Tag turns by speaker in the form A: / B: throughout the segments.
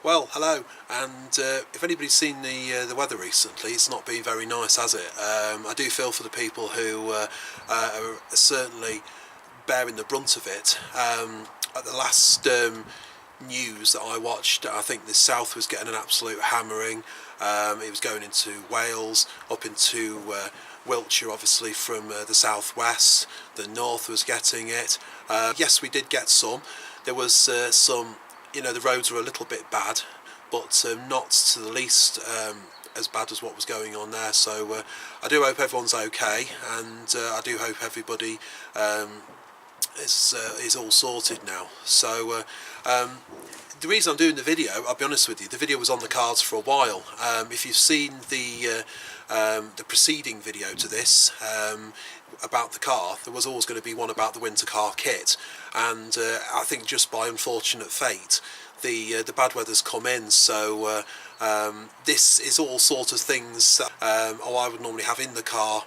A: Well, hello, and if anybody's seen the weather recently, it's not been very nice, has it? I do feel for the people who are certainly bearing the brunt of it. At the last news that I watched, I think the south was getting an absolute hammering. It was going into Wales, up into Wiltshire, obviously from the southwest. The north was getting it. Yes, we did get some. There was some. You know, the roads were a little bit bad, but not to the least as bad as what was going on there. So I do hope everyone's okay, and I do hope everybody is all sorted now. So the reason I'm doing the video, I'll be honest with you, the video was on the cards for a while. If you've seen the preceding video to this about the car, there was always going to be one about the winter car kit, and I think just by unfortunate fate the bad weather's come in, so this is all sort of things I would normally have in the car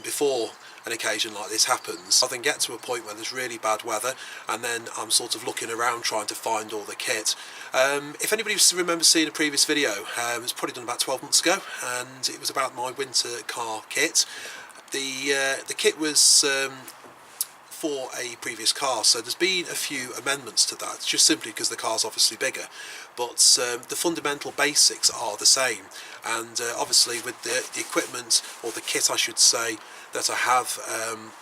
A: before an occasion like this happens. I then get to a point where there's really bad weather, and then I'm sort of looking around trying to find all the kit. If anybody remembers seeing a previous video, it was probably done about 12 months ago, and it was about my winter car kit. The kit was for a previous car, so there's been a few amendments to that, just simply because the car's obviously bigger, but the fundamental basics are the same. And obviously with the equipment, or the kit I should say, that I have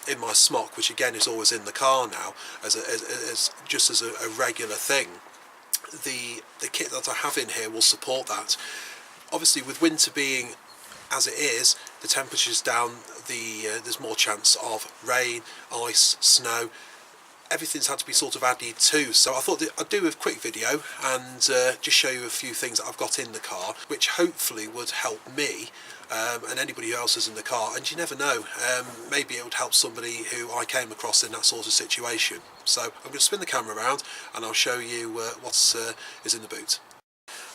A: in my smock, which again is always in the car now as just as a regular thing, the kit that I have in here will support that. Obviously with winter being as it is, the temperature's down, there's more chance of rain, ice, snow. Everything's had to be sort of added to, so I thought that I'd do a quick video and just show you a few things that I've got in the car, which hopefully would help me and anybody else is in the car. And you never know, maybe it would help somebody who I came across in that sort of situation. So I'm going to spin the camera around and I'll show you what is in the boot.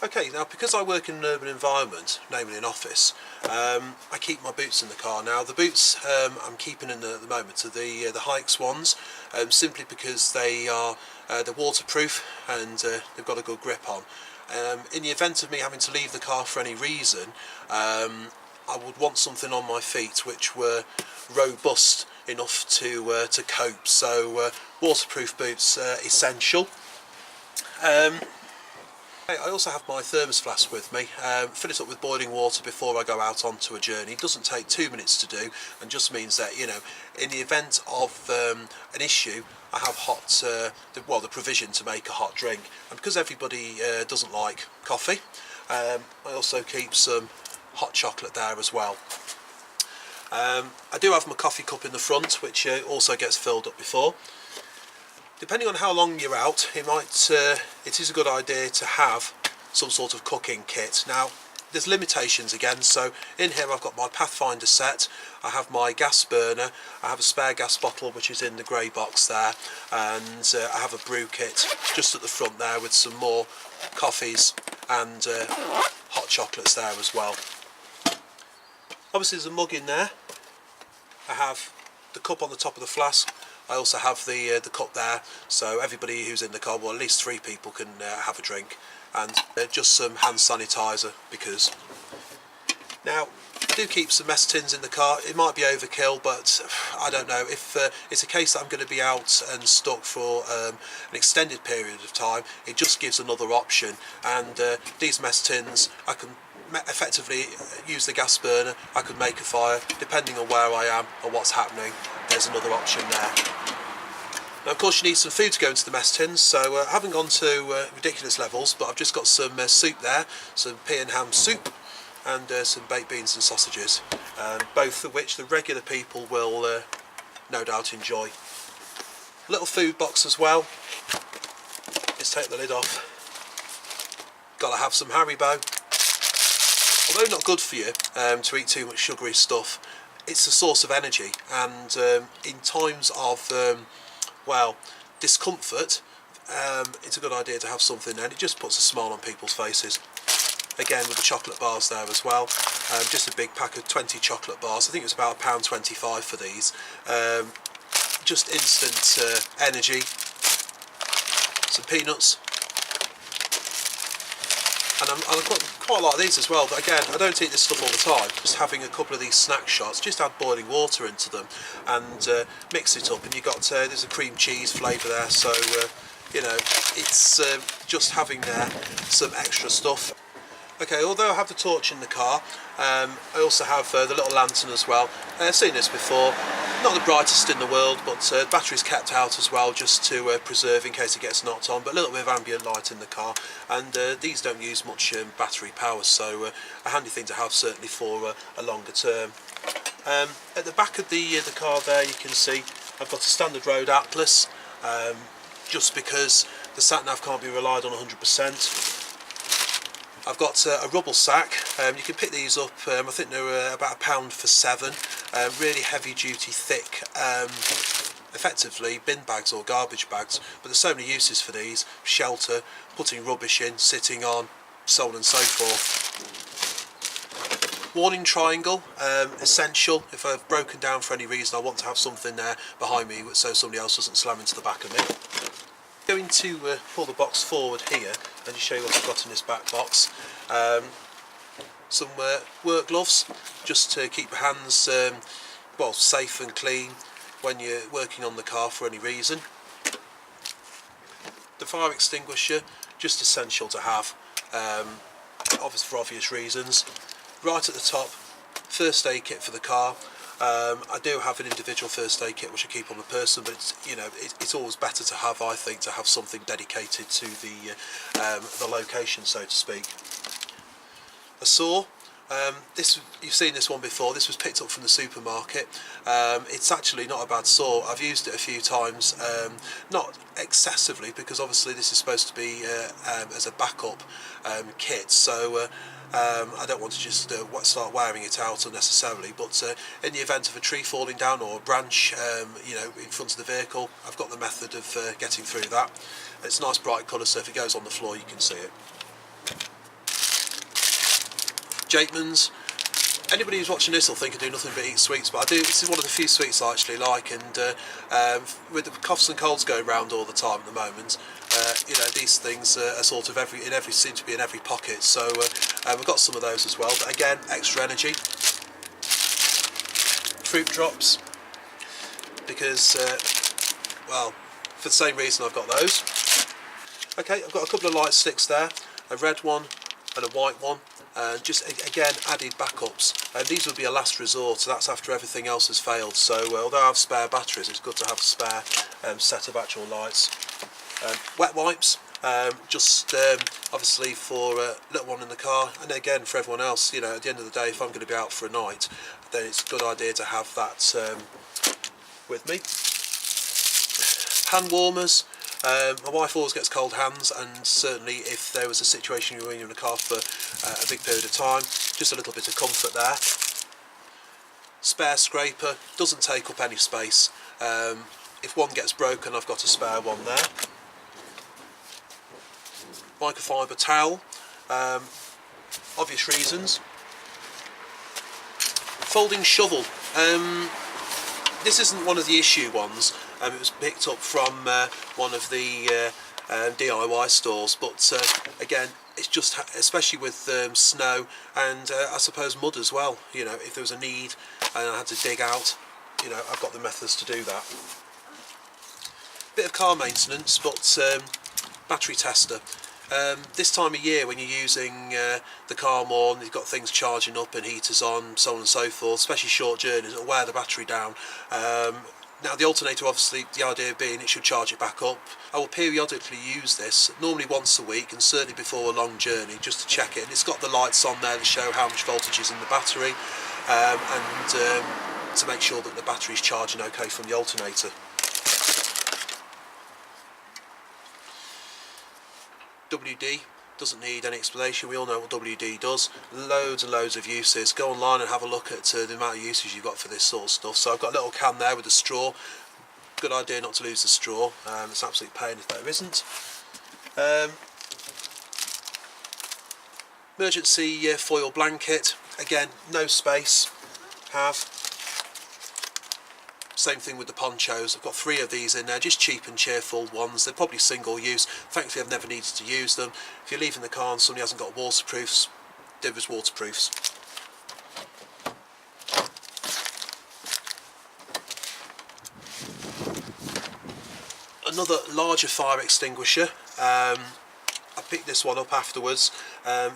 A: Okay, now because I work in an urban environment, namely an office, I keep my boots in the car. Now the boots I'm keeping in at the moment are the Hikes ones, simply because they're waterproof and they've got a good grip on. In the event of me having to leave the car for any reason, I would want something on my feet which were robust enough to cope. So waterproof boots essential. I also have my Thermos Flask with me. Fill it up with boiling water before I go out onto a journey. It doesn't take 2 minutes to do, and just means that, you know, in the event of an issue, I have the provision to make a hot drink. And because everybody doesn't like coffee, I also keep some hot chocolate there as well. I do have my coffee cup in the front, which also gets filled up before. Depending on how long you're out, it is a good idea to have some sort of cooking kit. Now, there's limitations again, so in here I've got my Pathfinder set, I have my gas burner, I have a spare gas bottle which is in the grey box there, and I have a brew kit just at the front there with some more coffees and hot chocolates there as well. Obviously there's a mug in there. I have the cup on the top of the flask. I also have the cup there, so everybody who's in the car, well, at least 3 people can have a drink, and just some hand sanitizer, because now I do keep some mess tins in the car. It might be overkill, but I don't know. If it's a case that I'm going to be out and stuck for an extended period of time, it just gives another option. And these mess tins, I can effectively use the gas burner, I could make a fire depending on where I am or what's happening. There's another option there. Now of course you need some food to go into the mess tins, so I haven't gone to ridiculous levels, but I've just got some soup there, some pea and ham soup, and some baked beans and sausages, both of which the regular people will no doubt enjoy. A little food box as well. Let's take the lid off. Gotta have some Haribo. Although not good for you to eat too much sugary stuff, it's a source of energy, and in times of well, discomfort, it's a good idea to have something there, and it just puts a smile on people's faces. Again with the chocolate bars there as well, just a big pack of 20 chocolate bars. I think it's about £1.25 for these. Just instant energy. Some peanuts, And I quite like these as well, but again, I don't eat this stuff all the time. Just having a couple of these snack shots, just add boiling water into them and mix it up, and you've got there's a cream cheese flavour there, so you know, it's just having there some extra stuff. Okay, although I have the torch in the car, I also have the little lantern as well. I've seen this before, not the brightest in the world, but the battery's kept out as well, just to preserve in case it gets knocked on, but a little bit of ambient light in the car, and these don't use much battery power, so a handy thing to have certainly for a longer term. At the back of the car there, you can see I've got a standard road atlas, just because the sat-nav can't be relied on 100%. I've got a rubble sack. You can pick these up, I think they're about £1 for 7. Really heavy duty, thick, effectively bin bags or garbage bags, but there's so many uses for these: shelter, putting rubbish in, sitting on, so on and so forth. Warning triangle, essential. If I've broken down for any reason, I want to have something there behind me so somebody else doesn't slam into the back of me. Going to pull the box forward here and just show you what I've got in this back box. Some work gloves, just to keep your hands well, safe and clean when you're working on the car for any reason. The fire extinguisher, just essential to have, for obvious reasons. Right at the top, first aid kit for the car. I do have an individual first aid kit which I keep on the person, but it's always better to have, I think, to have something dedicated to the location, so to speak. A saw. You've seen this one before. This was picked up from the supermarket. It's actually not a bad saw. I've used it a few times, not excessively, because obviously this is supposed to be as a backup kit, so I don't want to just start wearing it out unnecessarily, but in the event of a tree falling down or a branch in front of the vehicle, I've got the method of getting through that. It's a nice bright colour, so if it goes on the floor you can see it. Jakeman's. Anybody who's watching this will think I do nothing but eat sweets, but I do. This is one of the few sweets I actually like, and with the coughs and colds going around all the time at the moment, these things are sort of seem to be in every pocket. So we've got some of those as well. But again, extra energy. Fruit drops, because well, for the same reason I've got those. Okay, I've got a couple of light sticks there, a red one and a white one. Just again added backups, and these would be a last resort, so that's after everything else has failed. So although I have spare batteries, it's good to have a spare set of actual lights. Wet wipes, obviously for a little one in the car, and again for everyone else. At the end of the day, if I'm going to be out for a night, then it's a good idea to have that with me. Hand warmers. My wife always gets cold hands, and certainly if there was a situation where you're in a car for a big period of time, just a little bit of comfort there. Spare scraper, doesn't take up any space. If one gets broken, I've got a spare one there. Microfiber towel, obvious reasons. Folding shovel. This isn't one of the issue ones. It was picked up from one of the DIY stores, but again, it's just, especially with snow and I suppose mud as well, if there was a need and I had to dig out, I've got the methods to do that. Bit of car maintenance, but battery tester. This time of year, when you're using the car more and you've got things charging up and heaters on, so on and so forth, especially short journeys, it'll wear the battery down. Now the alternator, obviously, the idea being it should charge it back up. I will periodically use this, normally once a week and certainly before a long journey, just to check it. And it's got the lights on there that show how much voltage is in the battery, and to make sure that the battery's charging okay from the alternator. WD doesn't need any explanation. We all know what WD does. Loads and loads of uses. Go online and have a look at the amount of uses you've got for this sort of stuff. So I've got a little can there with a straw. Good idea not to lose the straw. It's an absolute pain if there isn't. Emergency foil blanket. Again, no space. Have Same thing with the ponchos. I've got 3 of these in there, just cheap and cheerful ones. They're probably single use. Thankfully I've never needed to use them. If you're leaving the car and somebody hasn't got waterproofs, there's waterproofs. Another larger fire extinguisher. I picked this one up afterwards.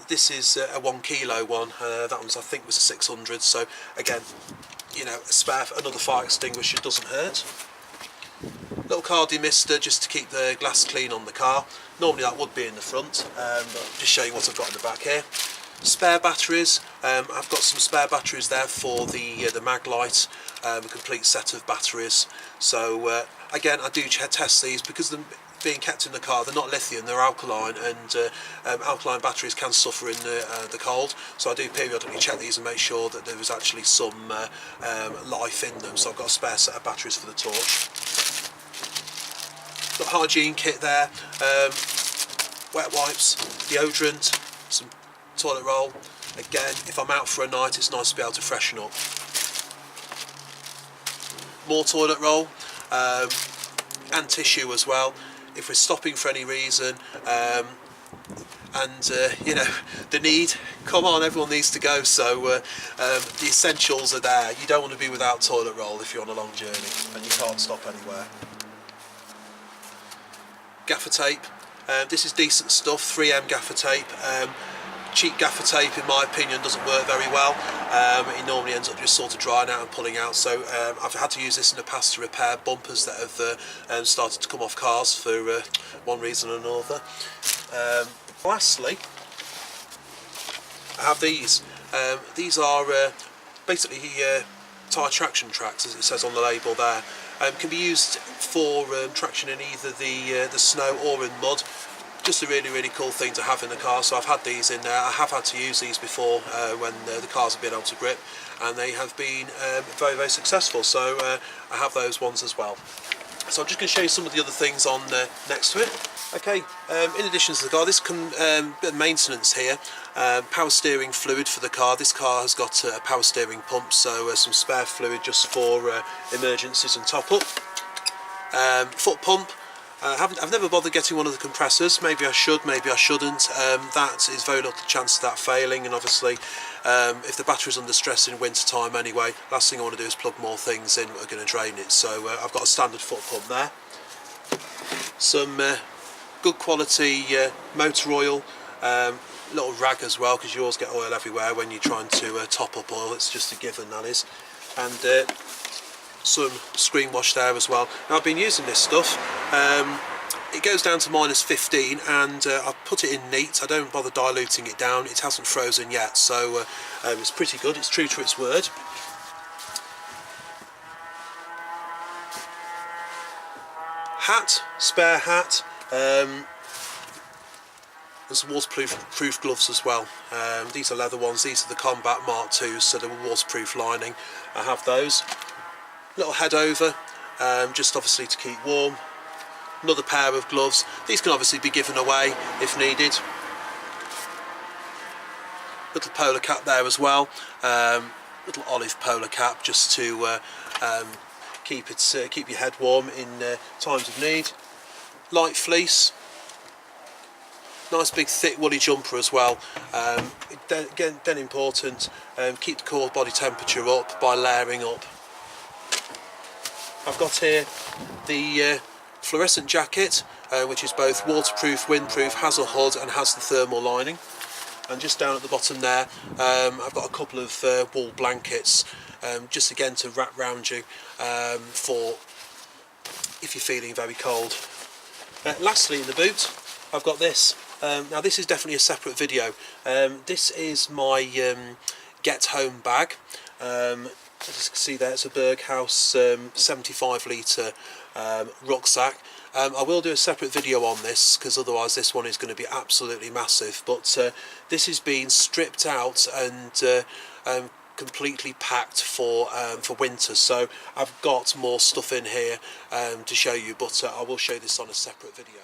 A: This is a 1 kilo one. That one's, I think, was a 600. So again, you know, a spare, another fire extinguisher doesn't hurt. Little car demister just to keep the glass clean on the car. Normally that would be in the front, but I'll just show you what I've got in the back here. Spare batteries. I've got some spare batteries there for the mag light, a complete set of batteries. So again, I do test these because they're being kept in the car. They're not lithium, they're alkaline, and alkaline batteries can suffer in the cold. So I do periodically check these and make sure that there is actually some life in them. So I've got a spare set of batteries for the torch. Got a hygiene kit there, wet wipes, deodorant, some toilet roll. Again, if I'm out for a night, it's nice to be able to freshen up. More toilet roll, and tissue as well, if we're stopping for any reason, and you know, the need, come on, everyone needs to go, so the essentials are there. You don't want to be without toilet roll if you're on a long journey and you can't stop anywhere. Gaffer tape. This is decent stuff, 3M gaffer tape. Cheap gaffer tape, in my opinion, doesn't work very well. It normally ends up just sort of drying out and pulling out. So I've had to use this in the past to repair bumpers that have started to come off cars for one reason or another. Lastly, I have these. These are basically tyre traction tracks, as it says on the label there. Can be used for traction in either the snow or in mud. Just a really cool thing to have in the car. So I've had these in there. I have had to use these before when the cars have been able to grip, and they have been very successful. So I have those ones as well. So I'm just going to show you some of the other things on next to it. Okay, in addition to the car, this bit of maintenance here. Power steering fluid for the car. This car has got a power steering pump, so some spare fluid just for emergencies and top up. Foot pump. I've never bothered getting one of the compressors. Maybe I should, maybe I shouldn't. That is very little chance of that failing, and obviously if the battery's under stress in winter time anyway, last thing I want to do is plug more things in that are going to drain it. So I've got a standard foot pump there. Some good quality motor oil, little rag as well, because you always get oil everywhere when you're trying to top up oil. It's just a given, that is. And some screen wash there as well. Now I've been using this stuff. It goes down to -15, and I've put it in neat. I don't bother diluting it down. It hasn't frozen yet, so it's pretty good. It's true to its word. Hat, spare hat. And some waterproof gloves as well. These are leather ones. These are the Combat Mark IIs, so they're waterproof lining. I have those. Little head over, just obviously to keep warm. Another pair of gloves. These can obviously be given away if needed. Little polar cap there as well. Little olive polar cap just to keep your head warm in times of need. Light fleece. Nice big thick woolly jumper as well. Again, important. Keep the core body temperature up by layering up. I've got here the Fluorescent Jacket, which is both waterproof, windproof, has a hood and has the thermal lining. And just down at the bottom there, I've got a couple of wool blankets, just again to wrap round you for if you're feeling very cold. Lastly, in the boot, I've got this. Now this is definitely a separate video. This is my get home bag. As you can see there, it's a Berghaus 75 litre rucksack. I will do a separate video on this, because otherwise this one is going to be absolutely massive. But this has been stripped out and completely packed for winter. So I've got more stuff in here to show you, but I will show this on a separate video.